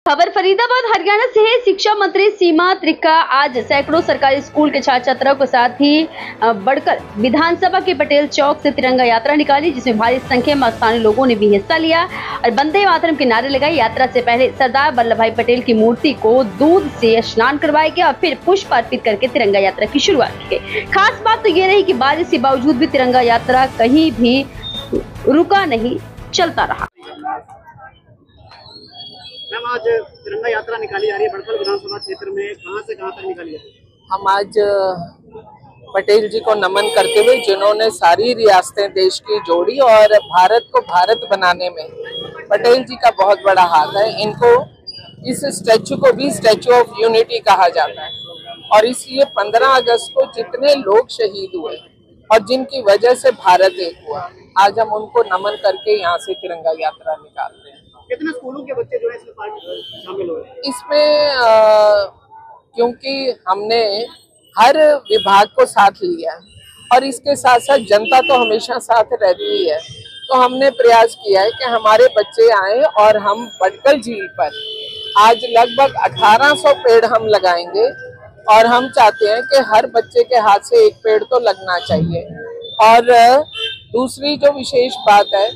खबर फरीदाबाद हरियाणा से है। शिक्षा मंत्री सीमा त्रिखा आज सैकड़ों सरकारी स्कूल के छात्र छात्राओं के साथ ही बढ़कर विधानसभा के पटेल चौक से तिरंगा यात्रा निकाली, जिसमें भारी संख्या में स्थानीय लोगों ने भी हिस्सा लिया और वंदे मातरम के नारे लगाए। यात्रा से पहले सरदार वल्लभ भाई पटेल की मूर्ति को दूध से स्नान करवाया गया और फिर पुष्प अर्पित करके तिरंगा यात्रा की शुरुआत की गई। खास बात तो ये रही कि बारिश के बावजूद भी तिरंगा यात्रा कहीं भी रुका नहीं, चलता रहा। मैम, आज तिरंगा यात्रा निकाली जा रही है बड़खल विधानसभा क्षेत्र में, कहां से कहां तक निकाली जा रही है? हम आज पटेल जी को नमन करते हुए, जिन्होंने सारी रियासतें देश की जोड़ी और भारत को भारत बनाने में पटेल जी का बहुत बड़ा हाथ है। इनको, इस स्टैचू को भी स्टैचू ऑफ यूनिटी कहा जाता है और इसलिए 15 अगस्त को जितने लोग शहीद हुए और जिनकी वजह से भारत एक हुआ, आज हम उनको नमन करके यहाँ से तिरंगा यात्रा निकालते हैं। कितने स्कूलों के बच्चे जो है इसमें शामिल हुए? इसमें क्योंकि हमने हर विभाग को साथ लिया और इसके साथ साथ जनता तो हमेशा साथ रहती है, तो हमने प्रयास किया है कि हमारे बच्चे आए और हम बड़कल झील पर आज लगभग 1800 पेड़ हम लगाएंगे और हम चाहते हैं कि हर बच्चे के हाथ से एक पेड़ तो लगना चाहिए। और दूसरी जो विशेष बात है,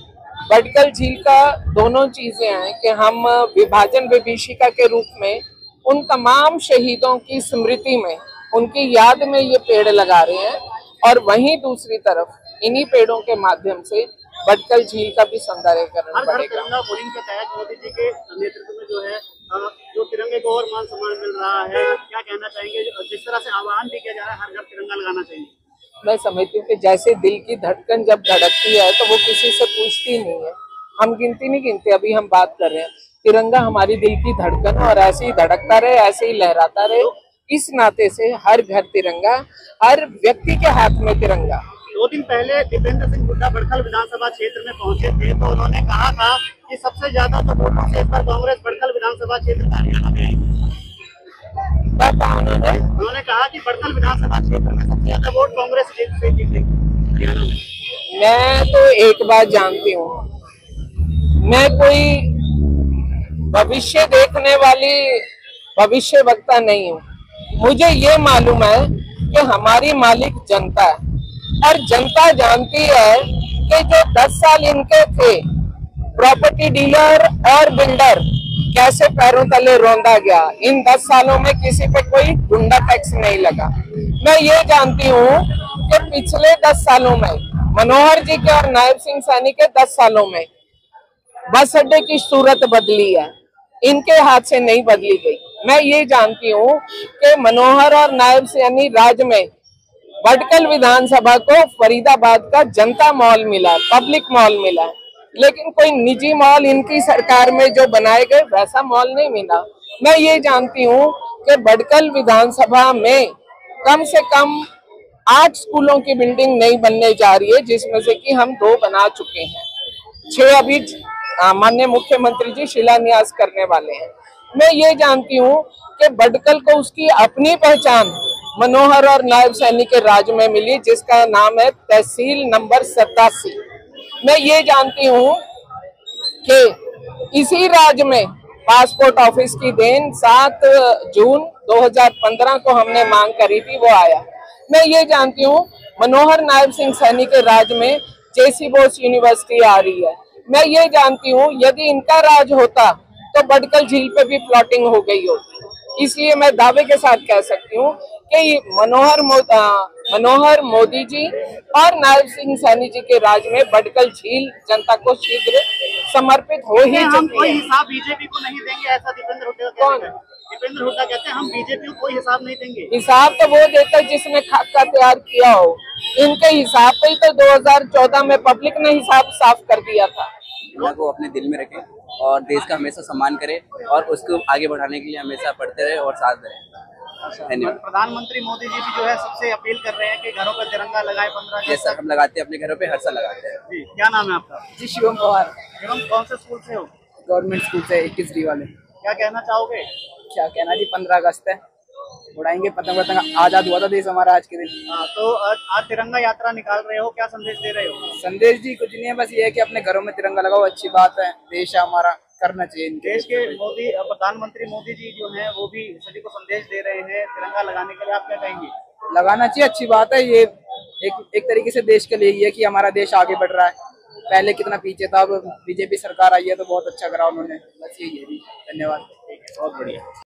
बड़कल झील का दोनों चीजें हैं कि हम विभाजन विभीषिका के रूप में उन तमाम शहीदों की स्मृति में, उनकी याद में ये पेड़ लगा रहे हैं और वहीं दूसरी तरफ इन्हीं पेड़ों के माध्यम से बड़कल झील का भी सौंदर्यीकरण बढ़ेगा। तिरंगा मुहिम के तहत मोदी जी के नेतृत्व में जो है जो तिरंगे को और मान सम्मान मिल रहा है, क्या कहना चाहेंगे? जिस तरह से आह्वान भी किया जा रहा है हर घर तिरंगा लगाना चाहिए। मैं समझती हूँ कि जैसे दिल की धड़कन जब धड़कती है तो वो किसी से पूछती नहीं है। हम गिनती नहीं गिनते, अभी हम बात कर रहे हैं, तिरंगा हमारी दिल की धड़कन है और ऐसे ही धड़कता रहे, ऐसे ही लहराता रहे। इस नाते से हर घर तिरंगा, हर व्यक्ति के हाथ में तिरंगा। 2 दिन पहले दीपेंद्र सिंह हुड्डा बड़खल विधानसभा क्षेत्र में पहुंचे थे, तो उन्होंने कहा था कि सबसे ज्यादा तो वोटों से इस बार कांग्रेस बड़खल विधानसभा क्षेत्र में हरियाणा में आएगी। उन्होंने कहा कि बड़खल विधानसभा क्षेत्र में सबसे ज्यादा वोट कांग्रेस से जीतेगी। मैं तो एक बात जानती हूँ, मैं कोई भविष्य देखने वाली भविष्य वक्ता नहीं हूँ। मुझे ये मालूम है कि हमारी मालिक जनता है और जनता जानती है कि जो 10 साल इनके थे, प्रॉपर्टी डीलर और बिल्डर कैसे पैरों तले रौंदा गया। इन 10 सालों में किसी पे कोई गुंडा टैक्स नहीं लगा। मैं ये जानती हूँ कि पिछले 10 सालों में मनोहर जी के और नायब सिंह सैनी के 10 सालों में बस अड्डे की सूरत बदली है, इनके हाथ से नहीं बदली गई। मैं ये जानती हूँ कि मनोहर और नायब सैनी राज में बड़कल विधानसभा को फरीदाबाद का जनता मॉल मिला, पब्लिक मॉल मिला, लेकिन कोई निजी मॉल इनकी सरकार में जो बनाए गए वैसा मॉल नहीं मिला। मैं ये जानती हूँ कि बड़कल विधानसभा में कम से कम 8 स्कूलों की बिल्डिंग नहीं बनने जा रही है, जिसमें से कि हम 2 बना चुके हैं, 6 अभी माननीय मुख्यमंत्री जी शिलान्यास करने वाले हैं। मैं ये जानती हूँ कि बड़कल को उसकी अपनी पहचान मनोहर और नायब सैनी के राज में मिली, जिसका नाम है तहसील नंबर 87। मैं ये जानती हूँ कि इसी राज में पासपोर्ट ऑफिस की देन 7 जून 2015 को हमने मांग करी थी, वो आया। मैं ये जानती हूँ मनोहर नायब सिंह सैनी के राज में जेसी बोस यूनिवर्सिटी आ रही है। मैं ये जानती हूँ यदि इनका राज होता तो बड़कल झील पे भी प्लॉटिंग हो गई होती। इसलिए मैं दावे के साथ कह सकती हूँ कि मनोहर मोदी जी और नायब सिंह सैनी जी के राज में बड़कल झील जनता को शीघ्र समर्पित हो ही हम चुकी कोई है। हिसाब बीजेपी को नहीं देंगे, ऐसा दीपेंद्र हुड्डा कहते हैं। दीपेंद्र हुड्डा कहते हैं हम बीजेपी को कोई हिसाब नहीं देंगे। हिसाब तो वो देता है जिसने खाका तैयार किया हो। इनके हिसाब पे ही तो 2014 में पब्लिक ने हिसाब साफ कर दिया था। को अपने दिल में रखें और देश का हमेशा सम्मान करें और उसको आगे बढ़ाने के लिए हमेशा पढ़ते रहे और साथ रहें। धन्यवाद। प्रधानमंत्री मोदी जी भी जो है सबसे अपील कर रहे हैं कि घरों पर तिरंगा लगाए 15 अगस्त। जैसा हम लगाते हैं अपने घरों पे, हर साल लगाते हैं। जी, क्या नाम है आपका? जी शिवम पवार। शिवम, कौन से स्कूल से हो? गवर्नमेंट स्कूल से 21 वाले। क्या कहना चाहोगे? क्या कहना जी, 15 अगस्त है, उड़ाएंगे पतंग। पतंग आजाद हुआ था देश हमारा आज के दिन। तो आज तिरंगा यात्रा निकाल रहे हो, क्या संदेश दे रहे हो? संदेश जी कुछ नहीं है, बस ये है कि अपने घरों में तिरंगा लगाओ, अच्छी बात है, देश है हमारा, करना चाहिए इनके देश के मोदी प्रधानमंत्री मोदी जी जो हैं वो भी सभी को संदेश दे रहे हैं तिरंगा लगाने के लिए, आप क्या कहेंगे? लगाना चाहिए, अच्छी बात है। ये एक तरीके से देश के लिए ही है कि हमारा देश आगे बढ़ रहा है। पहले कितना पीछे था, अब बीजेपी सरकार आई है तो बहुत अच्छा करा उन्होंने। बस यही है जी, धन्यवाद। बहुत बढ़िया।